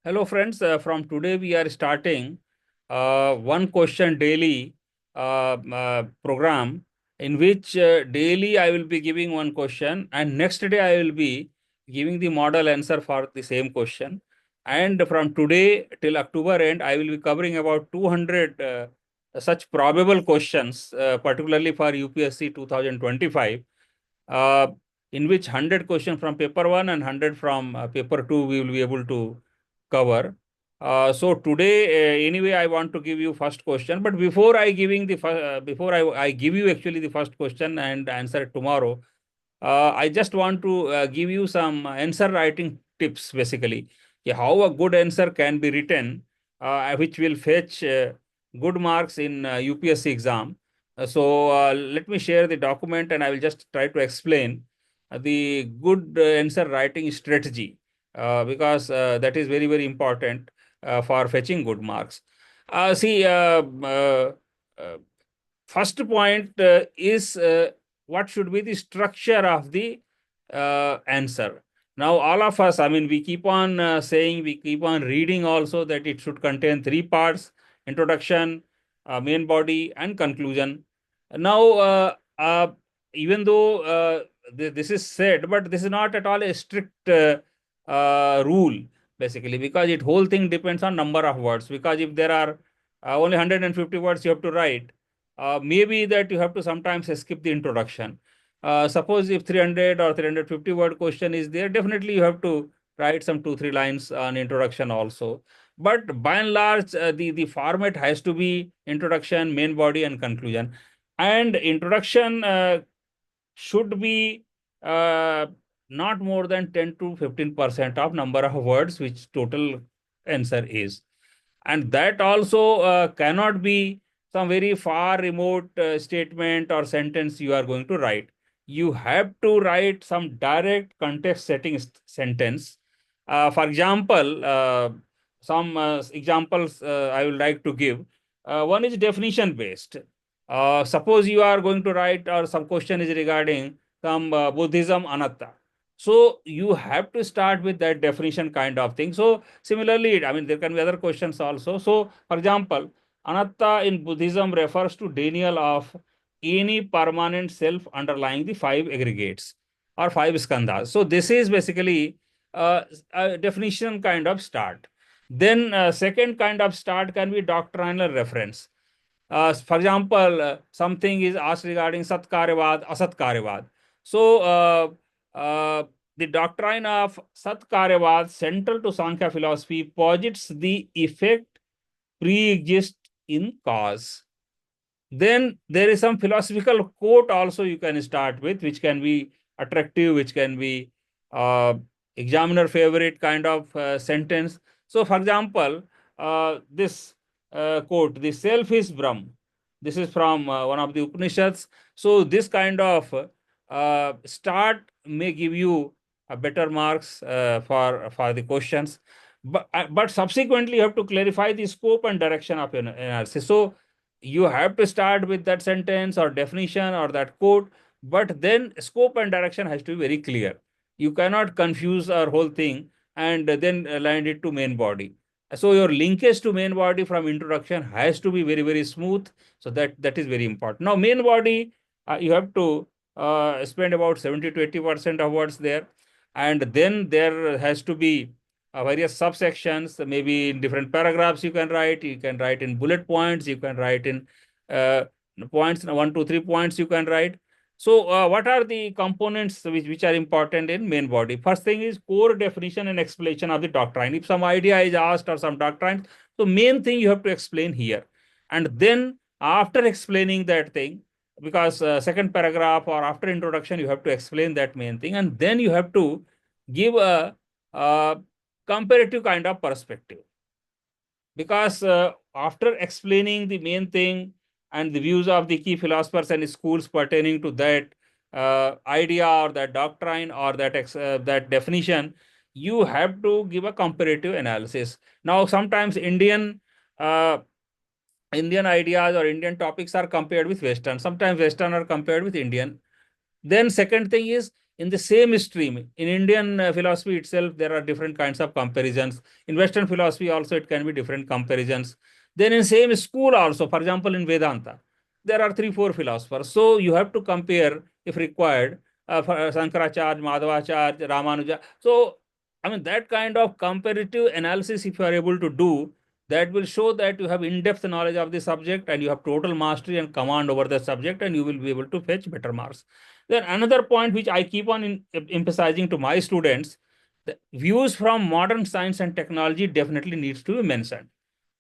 Hello friends, from today we are starting one question daily program in which daily I will be giving one question and next day I will be giving the model answer for the same question. And from today till October end, I will be covering about 200 such probable questions, particularly for UPSC 2025, uh, in which 100 questions from paper 1 and 100 from paper 2 we will be able to cover. So today, anyway, I want to give you first question. But before I giving the before I give you actually the first question and answer it tomorrow, I just want to give you some answer writing tips basically. How a good answer can be written, which will fetch good marks in UPSC exam. So let me share the document and I will just try to explain the good answer writing strategy because that is very, very important for fetching good marks. See, first point is what should be the structure of the answer. Now, all of us, I mean, we keep on saying, we keep on reading also that it should contain three parts: introduction, main body, and conclusion. Now, even though this is said, but this is not at all a strict rule, basically, because it whole thing depends on number of words. Because if there are only 150 words you have to write, maybe that you have to sometimes skip the introduction. Suppose if 300 or 350 word question is there, definitely you have to write some 2 3 lines on introduction also. But by and large, the format has to be introduction, main body, and conclusion. And introduction should be uh, not more than 10 to 15% of number of words which total answer is. And that also cannot be some very far remote statement or sentence you are going to write. You have to write some direct context setting sentence. For example, some examples I would like to give. One is definition based. Suppose you are going to write or some question is regarding some Buddhism anatta. So you have to start with that definition kind of thing. So similarly, I mean, there can be other questions also. So, for example, anatta in Buddhism refers to denial of any permanent self underlying the five aggregates or five skandhas. So this is basically a definition kind of start. Then second kind of start can be doctrinal reference. For example, something is asked regarding Satkaryavad, Asatkaryavad. So, the doctrine of Satkaryavad, central to Sankhya philosophy, posits the effect pre-exist in cause. Then there is some philosophical quote also you can start with, which can be attractive, which can be uh, examiner favorite kind of sentence. So, for example, this quote, the self is Brahm. This is from one of the Upanishads. So, this kind of start may give you a better marks for the questions. But subsequently, you have to clarify the scope and direction of your analysis. So, you have to start with that sentence or definition or that quote, but then scope and direction has to be very clear. You cannot confuse our whole thing and then land it to main body. So your linkage to main body from introduction has to be very, very smooth. So that is very important. Now, main body, you have to spend about 70 to 80% of words there. And then there has to be various subsections, maybe in different paragraphs you can write in bullet points, you can write in uh, points, 1 2 3 points you can write. So what are the components which are important in main body? First thing is core definition and explanation of the doctrine. If some idea is asked or some doctrine, so main thing you have to explain here. And then after explaining that thing, because second paragraph or after introduction, you have to explain that main thing. And then you have to give a comparative kind of perspective. Because after explaining the main thing and the views of the key philosophers and schools pertaining to that idea or that doctrine or that definition, you have to give a comparative analysis. Now, sometimes uh, Indian ideas or Indian topics are compared with Western. Sometimes Western are compared with Indian. Then second thing is in the same stream. In Indian philosophy itself, there are different kinds of comparisons. In Western philosophy also, it can be different comparisons. Then in same school also, for example, in Vedanta, there are three, four philosophers. So you have to compare, if required, for Sankaracharya, Madhavacharya, Ramanuja. So, I mean, that kind of comparative analysis, if you are able to do, that will show that you have in-depth knowledge of the subject and you have total mastery and command over the subject, and you will be able to fetch better marks. Then another point which I keep on emphasizing to my students, the views from modern science and technology definitely needs to be mentioned.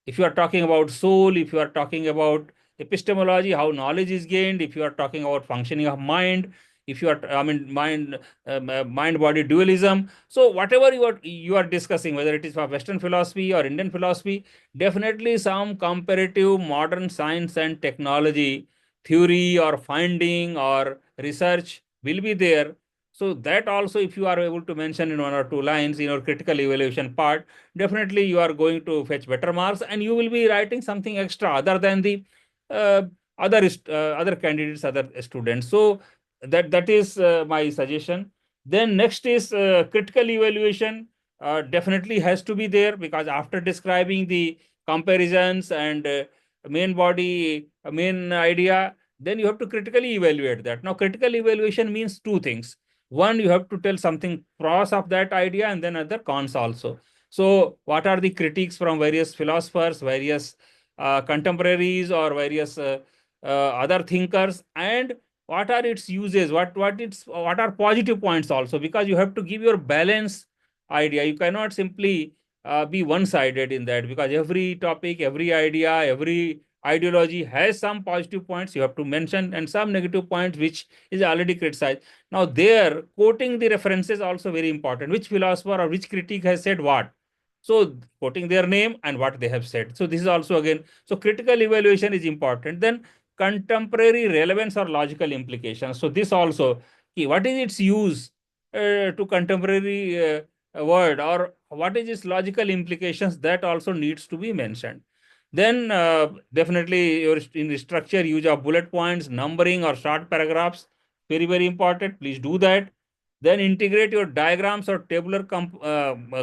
If you are talking about soul, if you are talking about epistemology, how knowledge is gained, if you are talking about functioning of mind, if you are, I mean, mind body dualism. So whatever you are discussing, whether it is for Western philosophy or Indian philosophy, definitely some comparative modern science and technology theory or finding or research will be there. So that also, if you are able to mention in one or two lines in your critical evaluation part, definitely you are going to fetch better marks, and you will be writing something extra other than the uh, other candidates, other students. So that is my suggestion. Then next is critical evaluation. Definitely has to be there, because after describing the comparisons and main body main idea, then you have to critically evaluate that. Now critical evaluation means two things. One, you have to tell something pros of that idea, and then other cons also. So what are the critiques from various philosophers, various contemporaries, or various other thinkers, and what are its uses, what are positive points also, because you have to give your balance idea. You cannot simply be one sided in that, because every topic, every idea, every ideology has some positive points you have to mention, and some negative points which is already criticized. Now there, quoting the references also very important, which philosopher or which critic has said what. So quoting their name and what they have said. So this is also again, so critical evaluation is important. Then contemporary relevance or logical implications. So this also, what is its use to contemporary word, or what is its logical implications, that also needs to be mentioned. Then definitely your in structure, use of bullet points, numbering or short paragraphs, very, very important. Please do that. Then integrate your diagrams or tabular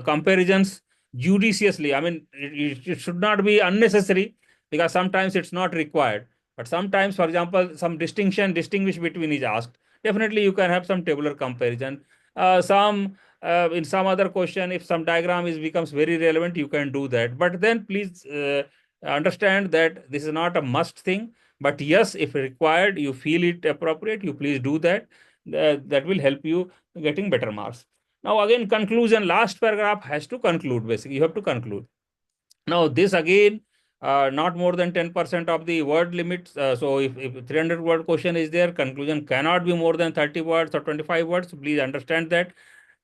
comparisons judiciously. I mean, it should not be unnecessary, because sometimes it's not required. But sometimes, for example, some distinguish between is asked. Definitely, you can have some tabular comparison. Some in some other question, if some diagram is becomes very relevant, you can do that. But then please understand that this is not a must thing. But yes, if required, you feel it appropriate, you please do that. That will help you getting better marks. Now again, conclusion, last paragraph has to conclude. Basically, you have to conclude. Now this again, not more than 10% of the word limits. So if 300 word question is there, conclusion cannot be more than 30 words or 25 words. Please understand that.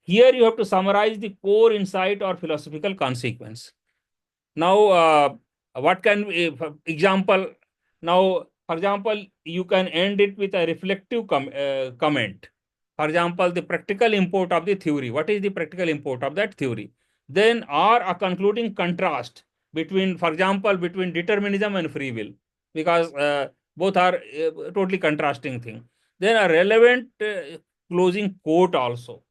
Here you have to summarize the core insight or philosophical consequence. Now, what can for example? Now, for example, you can end it with a reflective comment. For example, the practical import of the theory. What is the practical import of that theory? Then, or a concluding contrast between, for example, between determinism and free will, because both are totally contrasting thing. Then, a relevant closing quote also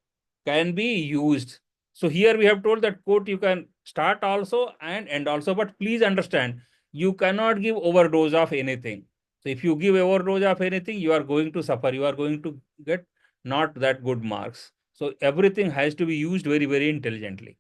can be used. So here we have told that quote you can start also and end also, but please understand, you cannot give overdose of anything. So if you give overdose of anything, you are going to suffer. You are going to get not that good marks. So everything has to be used very, very intelligently.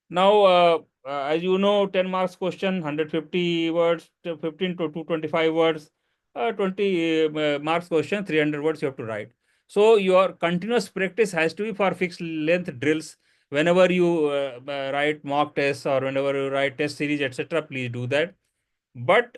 Now, as you know, 10 marks question, 150 words, 15 to 225 words, 20 marks question, 300 words you have to write. So your continuous practice has to be for fixed length drills. Whenever you write mock tests, or whenever you write test series, etc., please do that. But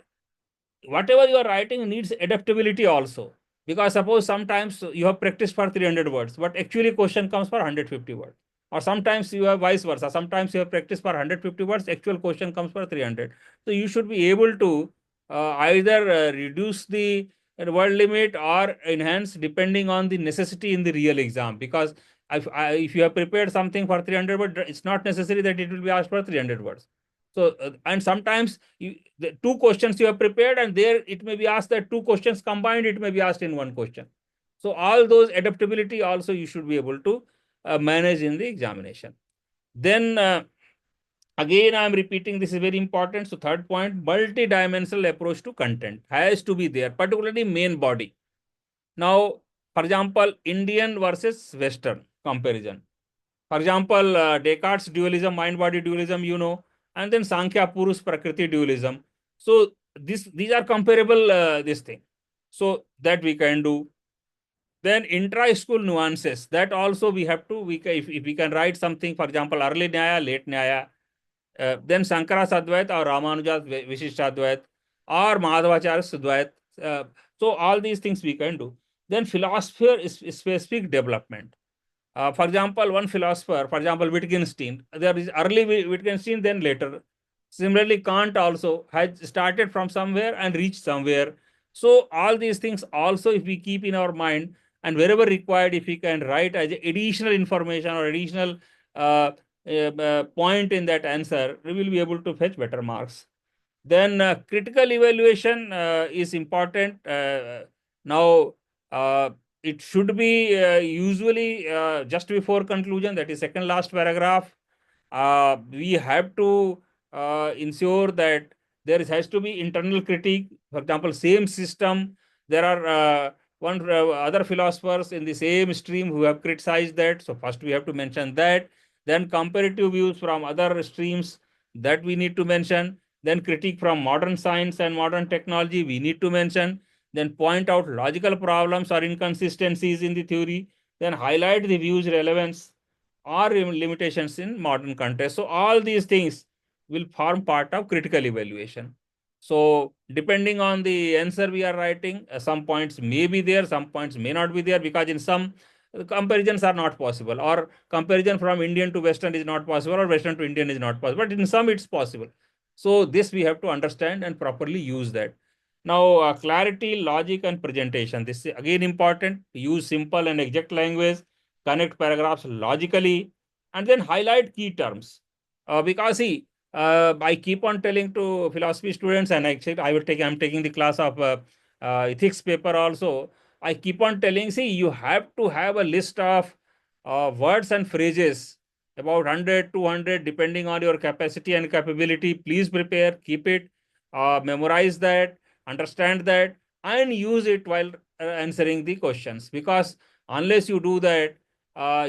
whatever you are writing needs adaptability also, because suppose sometimes you have practiced for 300 words, but actually question comes for 150 words, or sometimes you have vice versa, sometimes you have practiced for 150 words, actual question comes for 300. So you should be able to either reduce the word limit or enhance, depending on the necessity in the real exam, because if you have prepared something for 300 words, it's not necessary that it will be asked for 300 words. So, and sometimes the two questions you have prepared, and there it may be asked that two questions combined, it may be asked in one question. So all those adaptability also you should be able to manage in the examination. Then again, I am repeating, this is very important. So third point, multi-dimensional approach to content has to be there, particularly main body. Now, for example, Indian versus Western comparison. For example, Descartes' dualism, mind-body dualism, and then Sankhya Purus Prakriti dualism. So these are comparable, this thing. So that we can do. Then intra-school nuances, that also we have to, if we can write something, for example, early Nyaya, late Nyaya, then Shankara Sadvait or Ramanuja Vishishadvait or Madhavacharya Sadvait. So all these things we can do. Then philosopher is specific development. For example, one philosopher, for example, Wittgenstein, there is early Wittgenstein, then later. Similarly, Kant also has started from somewhere and reached somewhere. So all these things also, if we keep in our mind, and wherever required, if we can write as additional information or additional point in that answer, we will be able to fetch better marks. Then critical evaluation is important. Now, it should be usually just before conclusion, that is second last paragraph. We have to ensure that has to be internal critique. For example, same system, there are one other philosophers in the same stream who have criticized that. So first we have to mention that. Then comparative views from other streams, that we need to mention. Then critique from modern science and modern technology, we need to mention. Then point out logical problems or inconsistencies in the theory. Then highlight the views relevance or limitations in modern context. So all these things will form part of critical evaluation. So depending on the answer we are writing, some points may be there, some points may not be there, because in some comparisons are not possible, or comparison from Indian to Western is not possible, or Western to Indian is not possible, but in some it's possible. So this we have to understand and properly use that. Now, clarity, logic, and presentation. This is again important. Use simple and exact language, connect paragraphs logically, and then highlight key terms. Because see, I keep on telling to philosophy students, and I'm taking the class of ethics paper also. I keep on telling, see, you have to have a list of words and phrases, about 100, 200, depending on your capacity and capability. Please prepare, keep it, memorize that, understand that, and use it while answering the questions. Because unless you do that,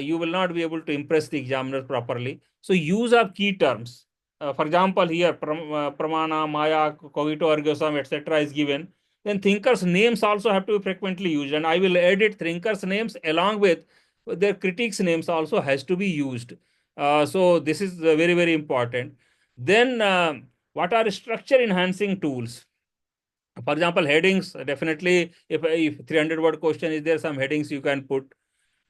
you will not be able to impress the examiner properly. So use of key terms. For example, here pramana, maya, cogito ergo sum, etc. is given. Then thinkers' names also have to be frequently used, and I will edit thinkers' names along with their critics' names also has to be used. So this is very, very important. Then what are structure enhancing tools? For example, headings, definitely, if 300 word question is there, some headings you can put.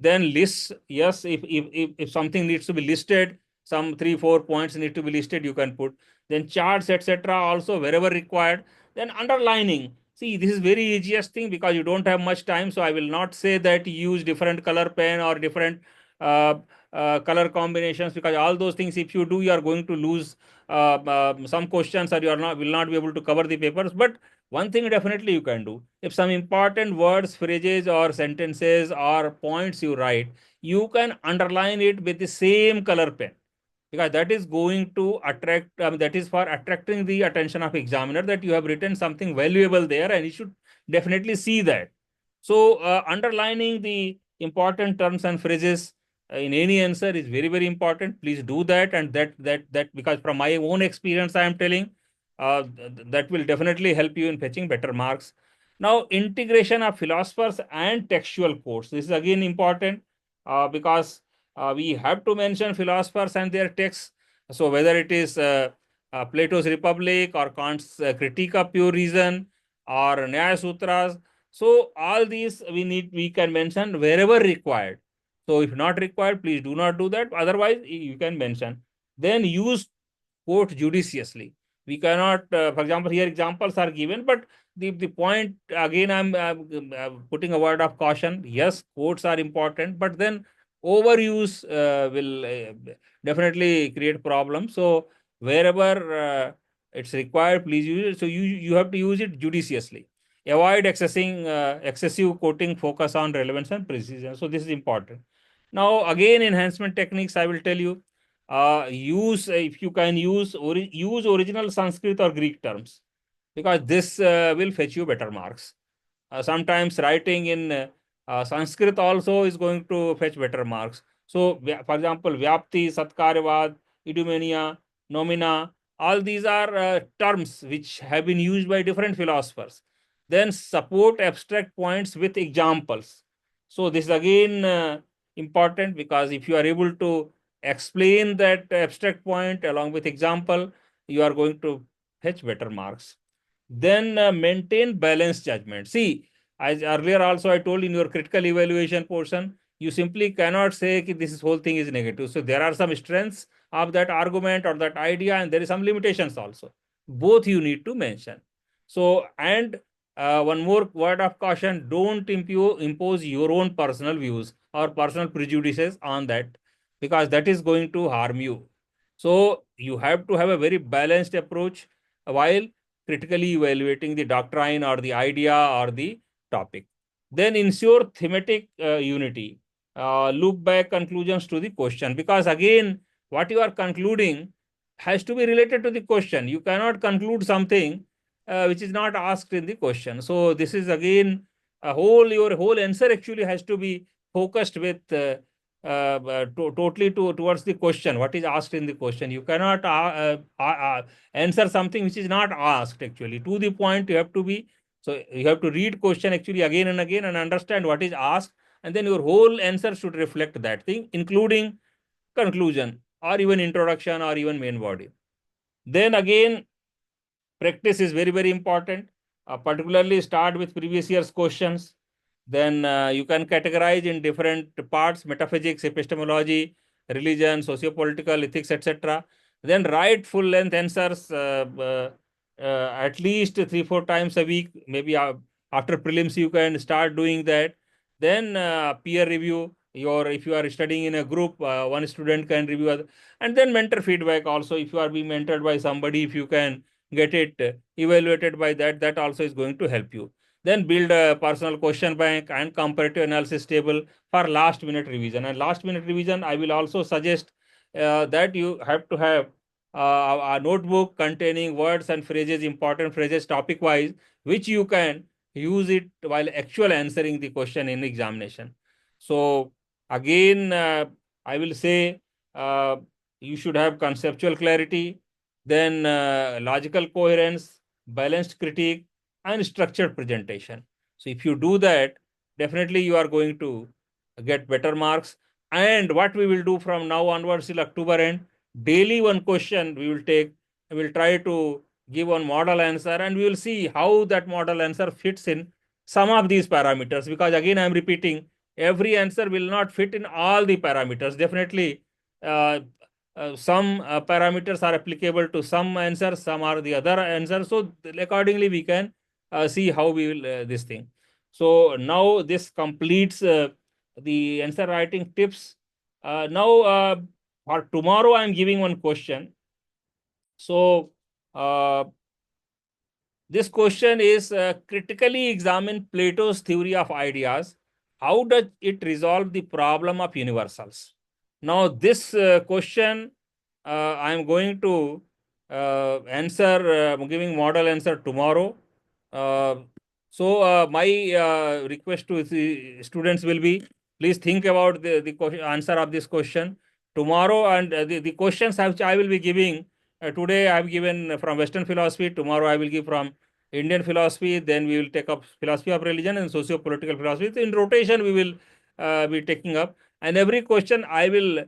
Then lists, yes, if something needs to be listed, some 3-4 points need to be listed, you can put. Then charts, etc., also wherever required. Then underlining. See, this is very easiest thing, because you don't have much time, so I will not say that you use different color pen or different uh, color combinations, because all those things, if you do, you are going to lose some questions, or you are not will not be able to cover the papers. But one thing definitely you can do, if some important words, phrases, or sentences or points you write, you can underline it with the same color pen, because that is going to attract, that is for attracting the attention of examiner, that you have written something valuable there, and you should definitely see that. So underlining the important terms and phrases in any answer is very, very important. Please do that. And that because from my own experience I am telling, that will definitely help you in fetching better marks. Now, integration of philosophers and textual quotes. This is again important, because we have to mention philosophers and their texts. So whether it is Plato's Republic, or Kant's Critique of Pure Reason, or Nyaya Sutras, so all these we can mention wherever required. So if not required, please do not do that. Otherwise, you can mention. Then use quote judiciously. We cannot, for example, here examples are given, but the point again, I'm putting a word of caution. Yes, quotes are important, but then overuse will definitely create problems. So wherever it's required, please use it. So you have to use it judiciously. avoid excessive quoting, focus on relevance and precision. So this is important. Now, again, enhancement techniques, I will tell you, use, if you can use, use original Sanskrit or Greek terms, because this will fetch you better marks. Sometimes writing in Sanskrit also is going to fetch better marks. So, for example, Vyapti, Satkaryavad, Idumenia, Nomina, all these are terms which have been used by different philosophers. Then support abstract points with examples. So, this is again important, because if you are able to explain that abstract point along with example, you are going to fetch better marks. Then maintain balanced judgment. See, as earlier also I told, in your critical evaluation portion, you simply cannot say that this whole thing is negative. So there are some strengths of that argument or that idea, and there is some limitations also. Both you need to mention. So, and one more word of caution: don't impose your own personal views or personal prejudices on that, because that is going to harm you. So you have to have a very balanced approach while critically evaluating the doctrine or the idea or the topic. Then ensure thematic unity. Loop back conclusions to the question, because again, what you are concluding has to be related to the question. You cannot conclude something which is not asked in the question. So this is again your whole answer actually has to be focused with totally towards the question, what is asked in the question. You cannot answer something which is not asked. Actually, to the point you have to be. So you have to read question actually again and again and understand what is asked, and then your whole answer should reflect that thing, including conclusion or even introduction or even main body. Then again, practice is very, very important. Particularly start with previous year's questions. Then you can categorize in different parts: metaphysics, epistemology, religion, socio-political, ethics, etc. Then write full length answers at least 3-4 times a week. Maybe after prelims you can start doing that. Then peer review. If you are studying in a group, one student can review other. And then mentor feedback also. If you are being mentored by somebody, if you can get it evaluated by that, that also is going to help you. Then build a personal question bank and comparative analysis table for last minute revision. And last minute revision, I will also suggest that you have to have a notebook containing words and phrases, important phrases, topic wise, which you can use it while actual answering the question in examination. So again, I will say you should have conceptual clarity, then logical coherence, balanced critique, and structured presentation. So if you do that, definitely you are going to get better marks. And what we will do from now onwards till October end, daily one question we will take. We will try to give one model answer, and we will see how that model answer fits in some of these parameters. Because again, I am repeating, every answer will not fit in all the parameters. Definitely, some parameters are applicable to some answers, some are the other answers. So accordingly, we can see how we will this thing. So now this completes the answer writing tips. Now for tomorrow, I am giving one question. So this question is critically examine Plato's theory of ideas. How does it resolve the problem of universals? Now, this question I am going to answer, giving model answer tomorrow. My request to the students will be, please think about the answer of this question tomorrow, and the questions which I will be giving. Today I have given from Western philosophy. Tomorrow I will give from Indian philosophy. Then we will take up philosophy of religion and socio-political philosophy. So in rotation we will be taking up. And every question I will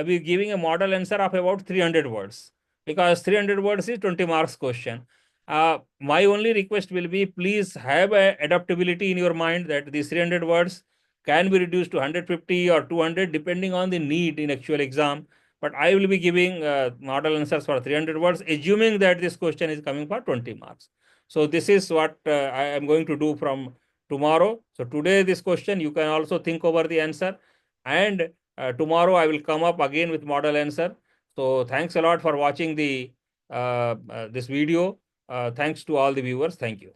be giving a model answer of about 300 words, because 300 words is 20 marks question. My only request will be, please have a adaptability in your mind that these 300 words can be reduced to 150 or 200 depending on the need in actual exam. But I will be giving model answers for 300 words, assuming that this question is coming for 20 marks. So this is what I am going to do from tomorrow. So today this question, you can also think over the answer, and tomorrow I will come up again with model answer. So thanks a lot for watching the this video. Thanks to all the viewers. Thank you.